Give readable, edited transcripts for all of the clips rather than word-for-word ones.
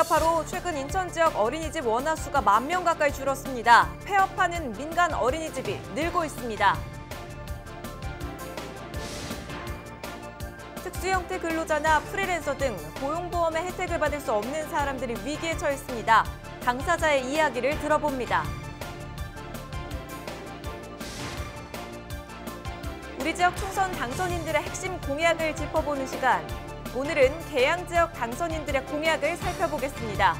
여파로 최근 인천 지역 어린이집 원화 수가 10,000명 가까이 줄었습니다. 폐업하는 민간 어린이집이 늘고 있습니다. 특수형태 근로자나 프리랜서 등 고용보험의 혜택을 받을 수 없는 사람들이 위기에 처했습니다. 당사자의 이야기를 들어봅니다. 우리 지역 총선 당선인들의 핵심 공약을 짚어보는 시간. 오늘은 계양 지역 당선인들의 공약을 살펴보겠습니다.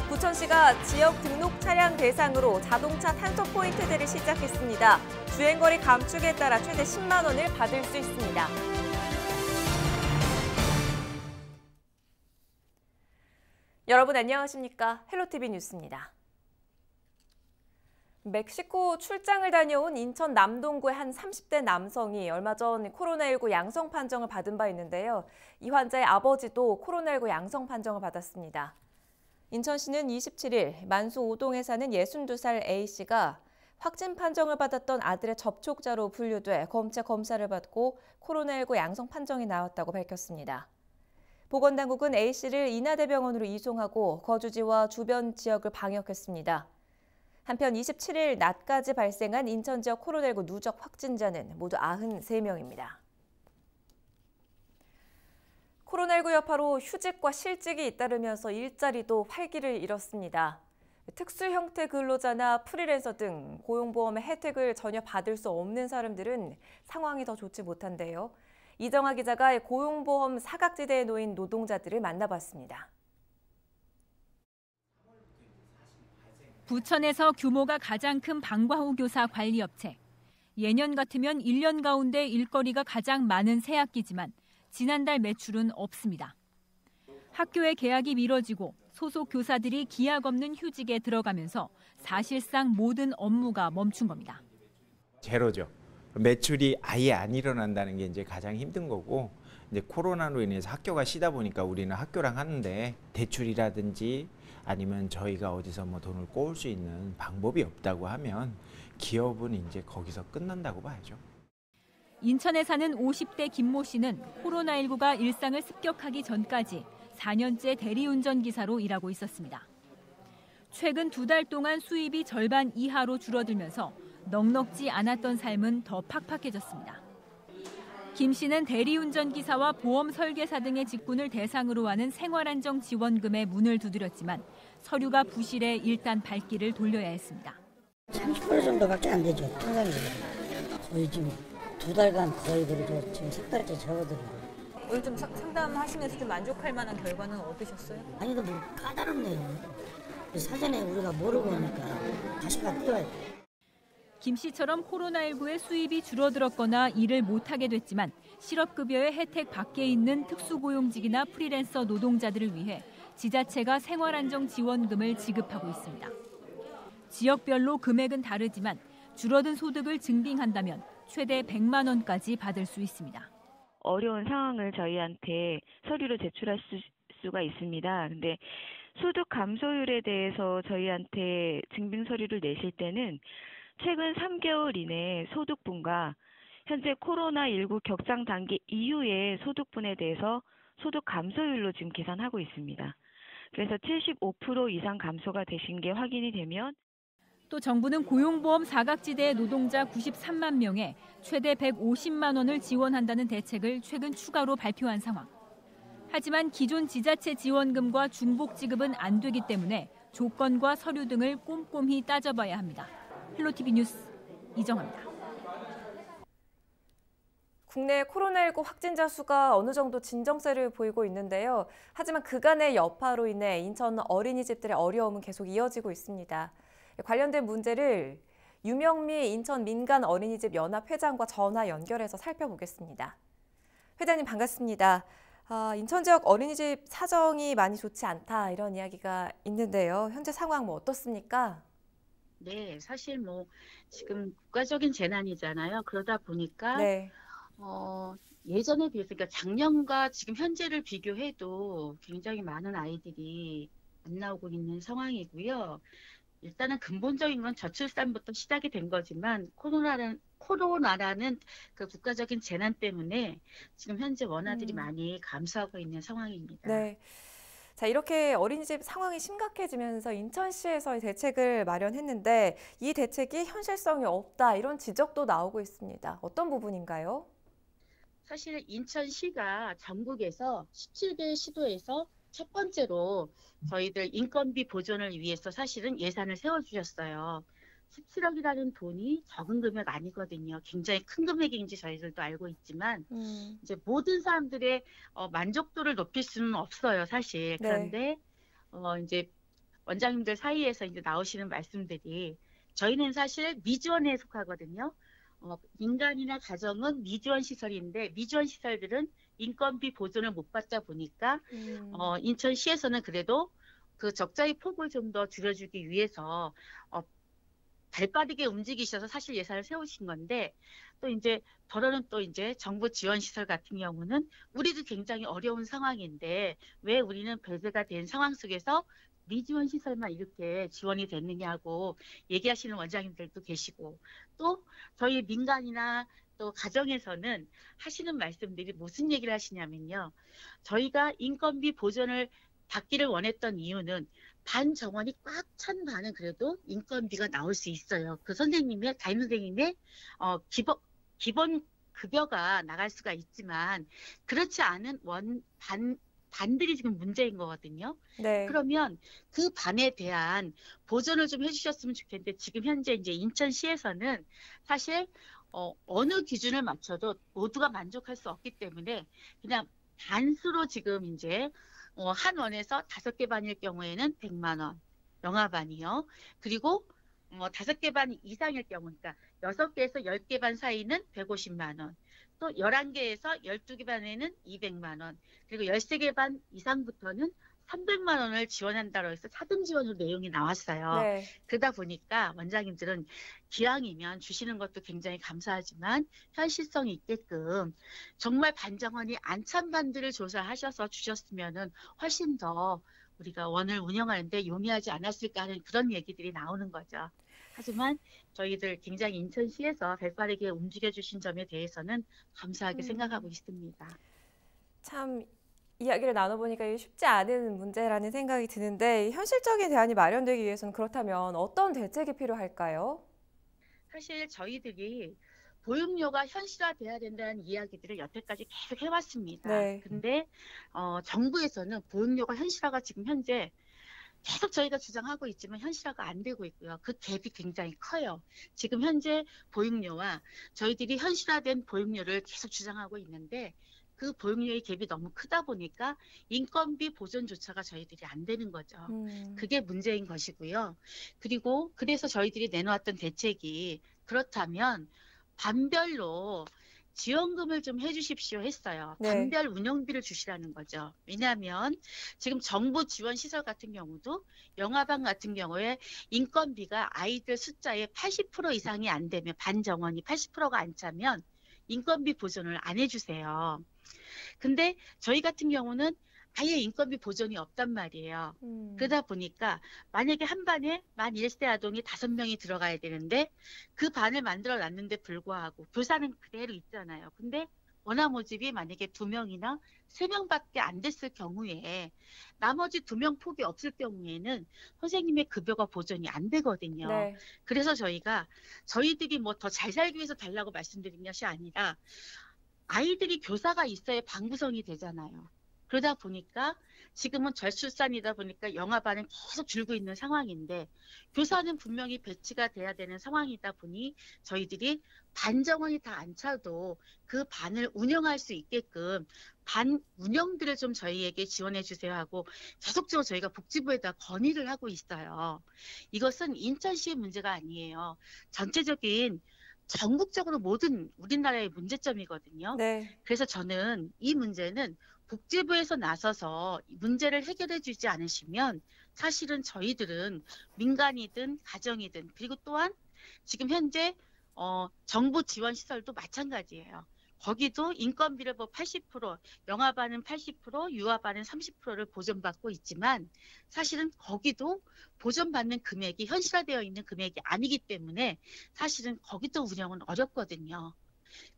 부천시가 지역 등록 차량 대상으로 자동차 탄소 포인트제를 시작했습니다. 주행거리 감축에 따라 최대 10만 원을 받을 수 있습니다. 여러분 안녕하십니까? 헬로티비 뉴스입니다. 멕시코 출장을 다녀온 인천 남동구의 한 30대 남성이 얼마 전 코로나19 양성 판정을 받은 바 있는데요. 이 환자의 아버지도 코로나19 양성 판정을 받았습니다. 인천시는 27일 만수 5동에 사는 62살 A씨가 확진 판정을 받았던 아들의 접촉자로 분류돼 검체 검사를 받고 코로나19 양성 판정이 나왔다고 밝혔습니다. 보건당국은 A씨를 인하대병원으로 이송하고 거주지와 주변 지역을 방역했습니다. 한편 27일 낮까지 발생한 인천 지역 코로나19 누적 확진자는 모두 93명입니다. 코로나19 여파로 휴직과 실직이 잇따르면서 일자리도 활기를 잃었습니다. 특수 형태 근로자나 프리랜서 등 고용보험의 혜택을 전혀 받을 수 없는 사람들은 상황이 더 좋지 못한데요. 이정아 기자가 고용보험 사각지대에 놓인 노동자들을 만나봤습니다. 부천에서 규모가 가장 큰 방과후 교사 관리업체. 예년 같으면 1년 가운데 일거리가 가장 많은 새학기지만 지난달 매출은 없습니다. 학교의 개학이 미뤄지고 소속 교사들이 기약 없는 휴직에 들어가면서 사실상 모든 업무가 멈춘 겁니다. 제로죠. 매출이 아예 안 일어난다는 게 이제 가장 힘든 거고, 이제 코로나로 인해서 학교가 쉬다 보니까 우리는 학교랑 하는데 대출이라든지 아니면 저희가 어디서 뭐 돈을 꼬을 수 있는 방법이 없다고 하면 기업은 이제 거기서 끝난다고 봐야죠. 인천에 사는 50대 김모 씨는 코로나19가 일상을 습격하기 전까지 4년째 대리운전 기사로 일하고 있었습니다. 최근 2달 동안 수입이 절반 이하로 줄어들면서 넉넉지 않았던 삶은 더 팍팍해졌습니다. 김 씨는 대리운전 기사와 보험 설계사 등의 직군을 대상으로 하는 생활안정지원금에 문을 두드렸지만 서류가 부실해 일단 발길을 돌려야 했습니다. 30% 정도밖에 안 되죠. 통장이. 거의 지금 2달간 거의 그래도 지금 3달째 적어들어요. 오늘 좀 상담하시면서 좀 만족할 만한 결과는 얻으셨어요? 아니, 뭐 까다롭네요. 사전에 우리가 모르고 하니까 다시가 뛰어야 돼. 김 씨처럼 코로나19에 수입이 줄어들었거나 일을 못하게 됐지만 실업급여의 혜택 밖에 있는 특수고용직이나 프리랜서 노동자들을 위해 지자체가 생활안정지원금을 지급하고 있습니다. 지역별로 금액은 다르지만 줄어든 소득을 증빙한다면 최대 100만 원까지 받을 수 있습니다. 어려운 상황을 저희한테 서류로 제출할 수가 있습니다. 근데 소득 감소율에 대해서 저희한테 증빙 서류를 내실 때는 최근 3개월 이내 소득분과 현재 코로나19 격상 단계 이후의 소득분에 대해서 소득 감소율로 지금 계산하고 있습니다. 그래서 75% 이상 감소가 되신 게 확인이 되면 또 정부는 고용보험 사각지대 노동자 93만 명에 최대 150만 원을 지원한다는 대책을 최근 추가로 발표한 상황. 하지만 기존 지자체 지원금과 중복 지급은 안 되기 때문에 조건과 서류 등을 꼼꼼히 따져봐야 합니다. 헬로티비 뉴스 이정아입니다. 국내 코로나19 확진자 수가 어느 정도 진정세를 보이고 있는데요. 하지만 그간의 여파로 인해 인천 어린이집들의 어려움은 계속 이어지고 있습니다. 관련된 문제를 유명미 인천 민간 어린이집 연합 회장과 전화 연결해서 살펴보겠습니다. 회장님 반갑습니다. 인천 지역 어린이집 사정이 많이 좋지 않다 이런 이야기가 있는데요. 현재 상황 뭐 어떻습니까? 네, 사실 뭐 지금 국가적인 재난이잖아요. 그러다 보니까 네. 예전에 비해서 그러니까 작년과 지금 현재를 비교해도 굉장히 많은 아이들이 안 나오고 있는 상황이고요. 일단은 근본적인 건 저출산부터 시작이 된 거지만 코로나라는 그 국가적인 재난 때문에 지금 현재 원화들이 음. 많이 감소하고 있는 상황입니다. 네. 자, 이렇게 어린이집 상황이 심각해지면서 인천시에서 대책을 마련했는데 이 대책이 현실성이 없다 이런 지적도 나오고 있습니다. 어떤 부분인가요? 사실 인천시가 전국에서 17개 시도에서 첫 번째로 저희들 인건비 보존을 위해서 사실은 예산을 세워주셨어요. 17억이라는 돈이 적은 금액 아니거든요. 굉장히 큰 금액인지 저희들도 알고 있지만 이제 모든 사람들의 만족도를 높일 수는 없어요, 사실. 네. 그런데 이제 원장님들 사이에서 이제 나오시는 말씀들이 저희는 사실 미지원에 속하거든요. 민간이나 가정은 미지원 시설인데 미지원 시설들은 인건비 보존을 못 받다 보니까 인천시에서는 그래도 그 적자의 폭을 좀 더 줄여주기 위해서 발빠르게 움직이셔서 사실 예산을 세우신 건데 또 이제 더러는 또 이제 정부 지원 시설 같은 경우는 우리도 굉장히 어려운 상황인데 왜 우리는 배제가 된 상황 속에서 미지원 시설만 이렇게 지원이 됐느냐고 얘기하시는 원장님들도 계시고 또 저희 민간이나 또 가정에서는 하시는 말씀들이 무슨 얘기를 하시냐면요. 저희가 인건비 보전을 받기를 원했던 이유는 반 정원이 꽉 찬 반은 그래도 인건비가 나올 수 있어요. 그 선생님의 담임 선생님의 기본 급여가 나갈 수가 있지만 그렇지 않은 반들이 지금 문제인 거거든요. 네. 그러면 그 반에 대한 보전을 좀 해주셨으면 좋겠는데 지금 현재 이제 인천시에서는 사실 어느 기준을 맞춰도 모두가 만족할 수 없기 때문에 그냥 반수로 지금 이제 한 원에서 5개 반일 경우에는 100만 원, 영아반이요. 그리고 5개 반 이상일 경우, 그러니까 6개에서 10개 반 사이는 150만 원, 또 11개에서 12개 반에는 200만 원, 그리고 13개 반 이상부터는 300만 원을 지원한다고 해서 차등 지원으로 내용이 나왔어요. 네. 그러다 보니까 원장님들은 기왕이면 주시는 것도 굉장히 감사하지만 현실성이 있게끔 정말 반정원이 안 찬 반들을 조사하셔서 주셨으면은 훨씬 더 우리가 원을 운영하는데 용이하지 않았을까 하는 그런 얘기들이 나오는 거죠. 하지만 저희들 굉장히 인천시에서 발빠르게 움직여 주신 점에 대해서는 감사하게 생각하고 있습니다. 참 이야기를 나눠보니까 이게 쉽지 않은 문제라는 생각이 드는데 현실적인 대안이 마련되기 위해서는 그렇다면 어떤 대책이 필요할까요? 사실 저희들이 보육료가 현실화돼야 된다는 이야기들을 여태까지 계속 해왔습니다. 네. 근데 정부에서는 보육료가 현실화가 지금 현재 계속 저희가 주장하고 있지만 현실화가 안 되고 있고요. 그 갭이 굉장히 커요. 지금 현재 보육료와 저희들이 현실화된 보육료를 계속 주장하고 있는데 그 보육료의 갭이 너무 크다 보니까 인건비 보존조차가 저희들이 안 되는 거죠. 그게 문제인 것이고요. 그리고 그래서 저희들이 내놓았던 대책이 그렇다면 반별로 지원금을 좀 해주십시오 했어요. 네. 반별 운영비를 주시라는 거죠. 왜냐하면 지금 정부 지원 시설 같은 경우도 영아반 같은 경우에 인건비가 아이들 숫자의 80% 이상이 안 되면 반 정원이 80%가 안 차면 인건비 보존을 안 해주세요. 근데 저희 같은 경우는 아예 인건비 보존이 없단 말이에요. 그러다 보니까 만약에 한 반에 만 1세 아동이 5명이 들어가야 되는데 그 반을 만들어 놨는데 불구하고 교사는 그대로 있잖아요. 근데 원화 모집이 만약에 2명이나 3명밖에 안 됐을 경우에 나머지 2명 폭이 없을 경우에는 선생님의 급여가 보존이 안 되거든요. 네. 그래서 저희들이 뭐 더 잘 살기 위해서 달라고 말씀드린 것이 아니라 아이들이 교사가 있어야 방구성이 되잖아요. 그러다 보니까 지금은 저출산이다 보니까 영아반은 계속 줄고 있는 상황인데 교사는 분명히 배치가 돼야 되는 상황이다 보니 저희들이 반 정원이 다 안 차도 그 반을 운영할 수 있게끔 반 운영들을 좀 저희에게 지원해 주세요 하고 계속적으로 저희가 복지부에다 건의를 하고 있어요. 이것은 인천시의 문제가 아니에요. 전체적인 전국적으로 모든 우리나라의 문제점이거든요. 네. 그래서 저는 이 문제는 복지부에서 나서서 문제를 해결해 주지 않으시면 사실은 저희들은 민간이든 가정이든 그리고 또한 지금 현재 정부 지원 시설도 마찬가지예요. 거기도 인건비를 뭐 80%, 영아반은 80%, 유아반은 30%를 보전받고 있지만 사실은 거기도 보전받는 금액이 현실화되어 있는 금액이 아니기 때문에 사실은 거기도 운영은 어렵거든요.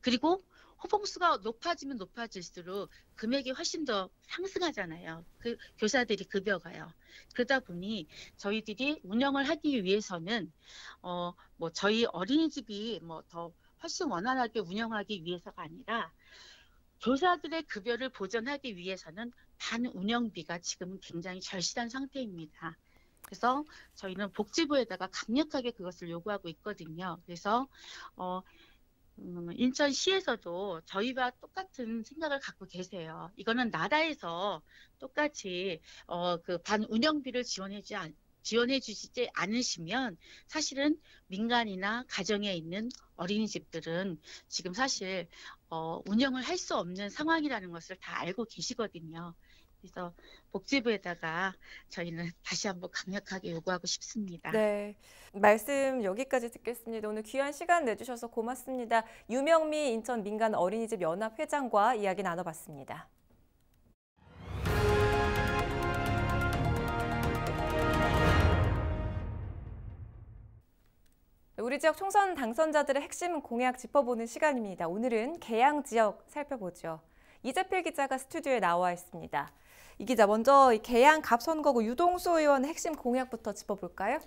그리고 호봉수가 높아지면 높아질수록 금액이 훨씬 더 상승하잖아요. 그 교사들이 급여가요. 그러다 보니 저희들이 운영을 하기 위해서는 뭐 저희 어린이집이 뭐 더 훨씬 원활하게 운영하기 위해서가 아니라 교사들의 급여를 보전하기 위해서는 반 운영비가 지금은 굉장히 절실한 상태입니다. 그래서 저희는 복지부에다가 강력하게 그것을 요구하고 있거든요. 그래서 인천시에서도 저희와 똑같은 생각을 갖고 계세요. 이거는 나라에서 똑같이 그 반 운영비를 지원해 주시지 않으시면 사실은 민간이나 가정에 있는 어린이집들은 지금 사실 운영을 할 수 없는 상황이라는 것을 다 알고 계시거든요. 그래서 복지부에다가 저희는 다시 한번 강력하게 요구하고 싶습니다. 네, 말씀 여기까지 듣겠습니다. 오늘 귀한 시간 내주셔서 고맙습니다. 유명미 인천 민간 어린이집 연합 회장과 이야기 나눠봤습니다. 우리 지역 총선 당선자들의 핵심 공약 짚어보는 시간입니다. 오늘은 계양 지역 살펴보죠. 이재필 기자가 스튜디오에 나와 있습니다. 이 기자, 먼저 계양 갑선거구 유동수 의원의 핵심 공약부터 짚어볼까요?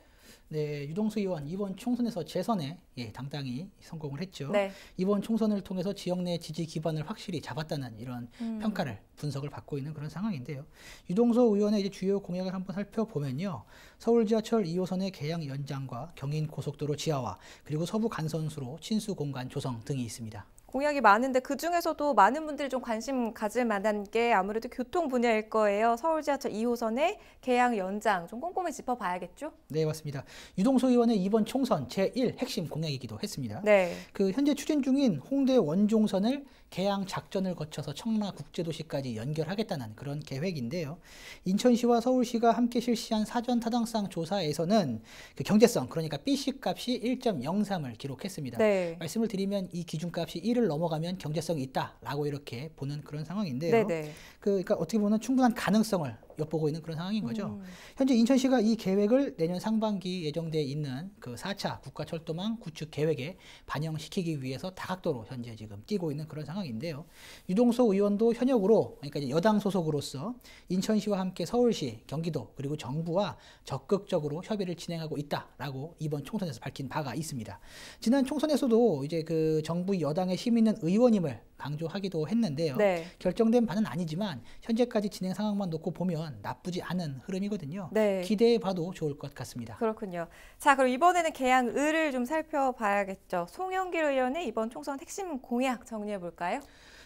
네, 유동수 의원 이번 총선에서 재선에 당당히 성공을 했죠. 네. 이번 총선을 통해서 지역 내 지지 기반을 확실히 잡았다는 이런 평가를 분석을 받고 있는 그런 상황인데요. 유동수 의원의 이제 주요 공약을 한번 살펴보면요. 서울 지하철 2호선의 계양 연장과 경인 고속도로 지하화, 그리고 서부 간선수로 친수 공간 조성 등이 있습니다. 공약이 많은데 그중에서도 많은 분들이 좀 관심 가질 만한 게 아무래도 교통 분야일 거예요. 서울 지하철 2호선의 계양 연장 좀 꼼꼼히 짚어봐야겠죠? 네, 맞습니다. 유동수 의원의 이번 총선 제1 핵심 공약이기도 했습니다. 네. 그 현재 추진 중인 홍대 원종선을 계양 작전을 거쳐서 청라 국제도시까지 연결하겠다는 그런 계획인데요. 인천시와 서울시가 함께 실시한 사전 타당성 조사에서는 그 경제성, 그러니까 BC 값이 1.03을 기록했습니다. 네. 말씀을 드리면 이 기준값이 1을 넘어가면 경제성이 있다라고 이렇게 보는 그런 상황인데요. 네네. 그러니까 어떻게 보면 충분한 가능성을 엿보고 있는 그런 상황인 거죠. 현재 인천시가 이 계획을 내년 상반기 예정돼 있는 그 4차 국가철도망 구축 계획에 반영시키기 위해서 다각도로 현재 지금 뛰고 있는 그런 상황인데요. 유동수 의원도 현역으로, 그러니까 이제 여당 소속으로서 인천시와 함께 서울시, 경기도 그리고 정부와 적극적으로 협의를 진행하고 있다라고 이번 총선에서 밝힌 바가 있습니다. 지난 총선에서도 이제 그 정부 여당에 힘 있는 의원임을 강조하기도 했는데요. 네. 결정된 바는 아니지만 현재까지 진행 상황만 놓고 보면 나쁘지 않은 흐름이거든요. 네. 기대해봐도 좋을 것 같습니다. 그렇군요. 자, 그럼 이번에는 계양을을 좀 살펴봐야겠죠. 송영길 의원의 이번 총선 핵심 공약 정리해 볼까요?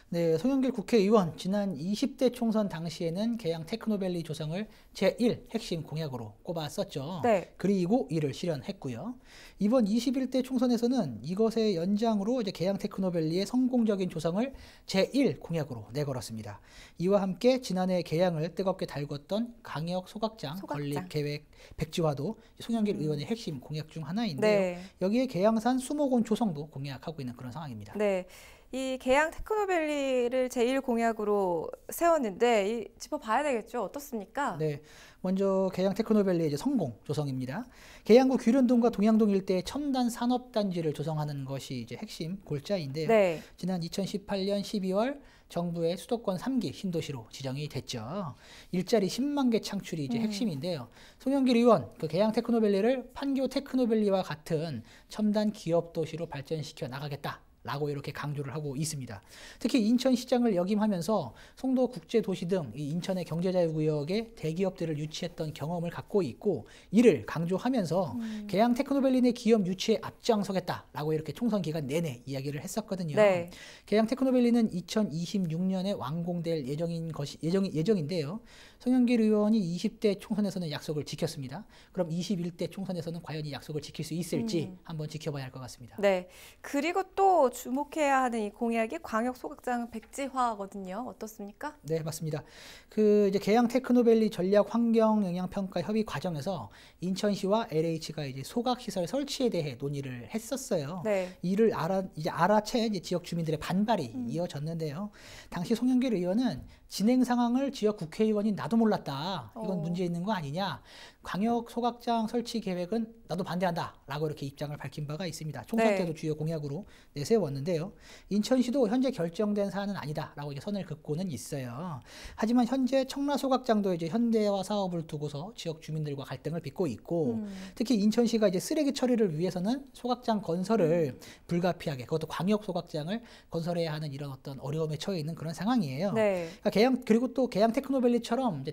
네, 송영길 국회의원 지난 20대 총선 당시에는 계양 테크노밸리 조성을 제1 핵심 공약으로 꼽았었죠. 네. 그리고 이를 실현했고요. 이번 21대 총선에서는 이것의 연장으로 이제 계양 테크노밸리의 성공적인 조성을 제1 공약으로 내걸었습니다. 이와 함께 지난해 계양을 뜨겁게 달궜던 강역 소각장 건립 계획 백지화도 송영길 의원의 핵심 공약 중 하나인데요. 네. 여기에 계양산 수목원 조성도 공약하고 있는 그런 상황입니다. 네. 이 계양 테크노밸리를 제1 공약으로 세웠는데 짚어봐야 되겠죠. 어떻습니까? 네, 먼저 계양 테크노밸리의 이제 성공 조성입니다. 계양구 규련동과 동양동 일대에 첨단 산업단지를 조성하는 것이 이제 핵심 골자인데요. 네. 지난 2018년 12월 정부의 수도권 3기 신도시로 지정이 됐죠. 일자리 10만 개 창출이 이제 핵심인데요. 송영길 의원, 그 계양 테크노밸리를 판교 테크노밸리와 같은 첨단 기업 도시로 발전시켜 나가겠다. 라고 이렇게 강조를 하고 있습니다. 특히 인천시장을 역임하면서 송도 국제도시 등 이 인천의 경제자유구역에 대기업들을 유치했던 경험을 갖고 있고 이를 강조하면서 계양 테크노밸리 내 기업 유치에 앞장서겠다라고 이렇게 총선 기간 내내 이야기를 했었거든요. 네. 계양 테크노밸리는 2026년에 완공될 예정인데요. 송영길 의원이 20대 총선에서는 약속을 지켰습니다. 그럼 21대 총선에서는 과연 이 약속을 지킬 수 있을지 한번 지켜봐야 할 것 같습니다. 네. 그리고 또 주목해야 하는 이 공약이 광역 소각장 백지화거든요. 어떻습니까? 네, 맞습니다. 이제 계양 테크노밸리 전략 환경 영향 평가 협의 과정에서 인천시와 LH가 이제 소각 시설 설치에 대해 논의를 했었어요. 네. 이를 알아채 이제 지역 주민들의 반발이 이어졌는데요. 당시 송영길 의원은 진행 상황을 지역 국회의원인 나도 몰랐다. 이건 문제 있는 거 아니냐. 광역 소각장 설치 계획은 나도 반대한다. 라고 이렇게 입장을 밝힌 바가 있습니다. 총선 네. 때도 주요 공약으로 내세웠는데요. 인천시도 현재 결정된 사안은 아니다. 라고 이제 선을 긋고는 있어요. 하지만 현재 청라 소각장도 이제 현대화 사업을 두고서 지역 주민들과 갈등을 빚고 있고 특히 인천시가 이제 쓰레기 처리를 위해서는 소각장 건설을 불가피하게 그것도 광역 소각장을 건설해야 하는 이런 어떤 어려움에 처해 있는 그런 상황이에요. 네. 그러니까 그리고 또 계양 테크노밸리처럼 이제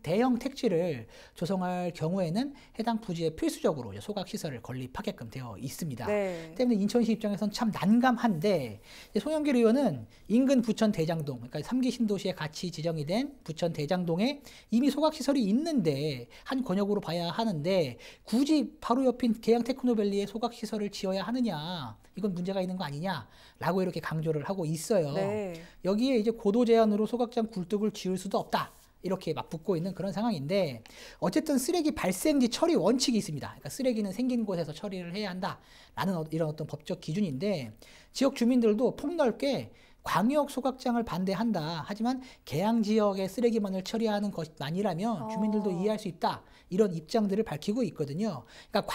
대형 택지를 조성할 경우에는 해당 부지에 필수적으로 이제 소각 시설을 건립하게끔 되어 있습니다. 네. 때문에 인천시 입장에서는 참 난감한데 송영길 의원은 인근 부천 대장동, 그러니까 3기 신도시에 같이 지정이 된 부천 대장동에 이미 소각 시설이 있는데 한 권역으로 봐야 하는데 굳이 바로 옆인 계양 테크노밸리에 소각 시설을 지어야 하느냐? 이건 문제가 있는 거 아니냐라고 이렇게 강조를 하고 있어요. 네. 여기에 이제 고도 제한으로 소각장 굴뚝을 지을 수도 없다. 이렇게 맞붙고 있는 그런 상황인데 어쨌든 쓰레기 발생지 처리 원칙이 있습니다. 그러니까 쓰레기는 생긴 곳에서 처리를 해야 한다라는 이런 어떤 법적 기준인데 지역 주민들도 폭넓게 광역 소각장을 반대한다. 하지만 계양 지역의 쓰레기만을 처리하는 것만이라면 주민들도 이해할 수 있다. 이런 입장들을 밝히고 있거든요. 그러니까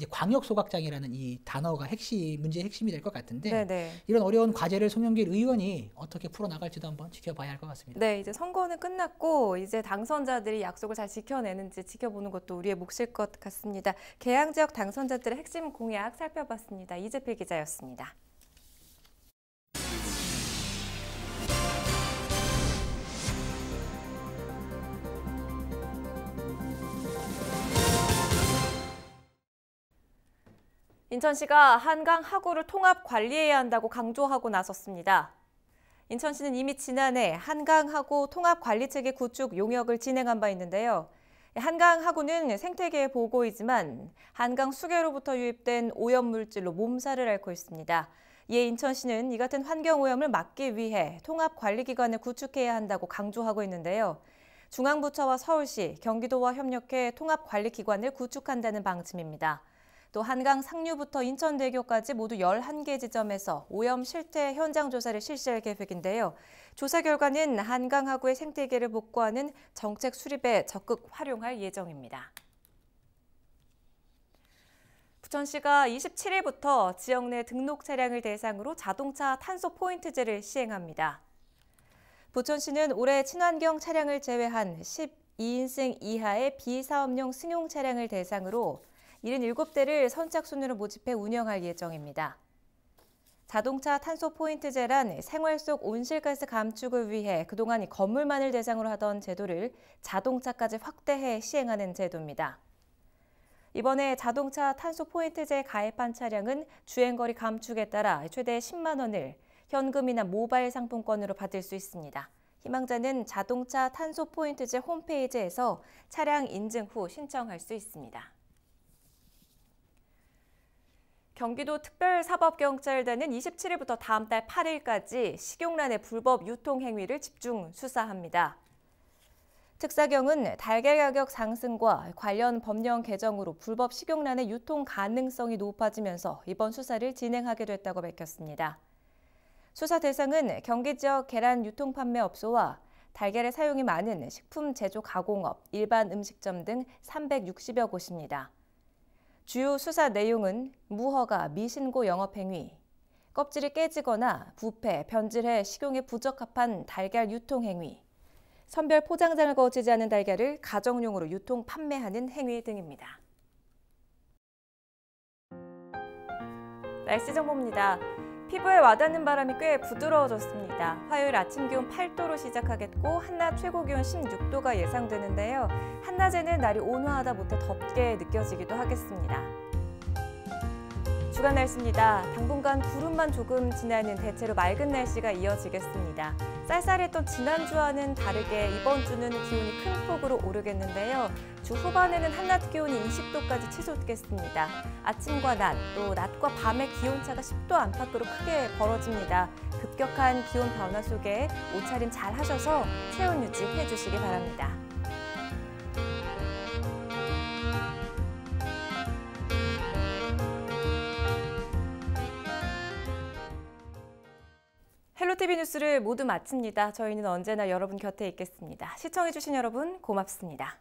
광역 소각장이라는 이 단어가 문제의 핵심이 될 것 같은데 네네. 이런 어려운 과제를 송영길 의원이 어떻게 풀어나갈지도 한번 지켜봐야 할 것 같습니다. 네, 이제 선거는 끝났고 이제 당선자들이 약속을 잘 지켜내는지 지켜보는 것도 우리의 몫일 것 같습니다. 계양 지역 당선자들의 핵심 공약 살펴봤습니다. 이재필 기자였습니다. 인천시가 한강 하구를 통합 관리해야 한다고 강조하고 나섰습니다. 인천시는 이미 지난해 한강 하구 통합 관리체계 구축 용역을 진행한 바 있는데요. 한강 하구는 생태계의 보고이지만 한강 수계로부터 유입된 오염물질로 몸살을 앓고 있습니다. 이에 인천시는 이 같은 환경오염을 막기 위해 통합관리기관을 구축해야 한다고 강조하고 있는데요. 중앙부처와 서울시, 경기도와 협력해 통합관리기관을 구축한다는 방침입니다. 또 한강 상류부터 인천대교까지 모두 11개 지점에서 오염 실태 현장 조사를 실시할 계획인데요. 조사 결과는 한강 하구의 생태계를 복구하는 정책 수립에 적극 활용할 예정입니다. 부천시가 27일부터 지역 내 등록 차량을 대상으로 자동차 탄소 포인트제를 시행합니다. 부천시는 올해 친환경 차량을 제외한 12인승 이하의 비사업용 승용 차량을 대상으로 77대를 선착순으로 모집해 운영할 예정입니다. 자동차 탄소 포인트제란 생활 속 온실가스 감축을 위해 그동안 건물만을 대상으로 하던 제도를 자동차까지 확대해 시행하는 제도입니다. 이번에 자동차 탄소 포인트제에 가입한 차량은 주행거리 감축에 따라 최대 10만 원을 현금이나 모바일 상품권으로 받을 수 있습니다. 희망자는 자동차 탄소 포인트제 홈페이지에서 차량 인증 후 신청할 수 있습니다. 경기도 특별사법경찰단은 27일부터 다음 달 8일까지 식용란의 불법 유통 행위를 집중 수사합니다. 특사경은 달걀 가격 상승과 관련 법령 개정으로 불법 식용란의 유통 가능성이 높아지면서 이번 수사를 진행하게 됐다고 밝혔습니다. 수사 대상은 경기 지역 계란 유통 판매업소와 달걀의 사용이 많은 식품 제조 가공업, 일반 음식점 등 360여 곳입니다. 주요 수사 내용은 무허가 미신고 영업행위, 껍질이 깨지거나 부패, 변질해 식용에 부적합한 달걀 유통행위, 선별 포장장을 거치지 않은 달걀을 가정용으로 유통 판매하는 행위 등입니다. 날씨 정보입니다. 피부에 와닿는 바람이 꽤 부드러워졌습니다. 화요일 아침 기온 8도로 시작하겠고 한낮 최고 기온 16도가 예상되는데요. 한낮에는 날이 온화하다 못해 덥게 느껴지기도 하겠습니다. 주간 날씨입니다. 당분간 구름만 조금 지나는 대체로 맑은 날씨가 이어지겠습니다. 쌀쌀했던 지난주와는 다르게 이번 주는 기온이 큰 폭으로 오르겠는데요. 주 후반에는 한낮 기온이 20도까지 치솟겠습니다. 아침과 낮, 또 낮과 밤의 기온차가 10도 안팎으로 크게 벌어집니다. 급격한 기온 변화 속에 옷차림 잘 하셔서 체온 유지해 주시기 바랍니다. 헬로티비 뉴스를 모두 마칩니다. 저희는 언제나 여러분 곁에 있겠습니다. 시청해주신 여러분 고맙습니다.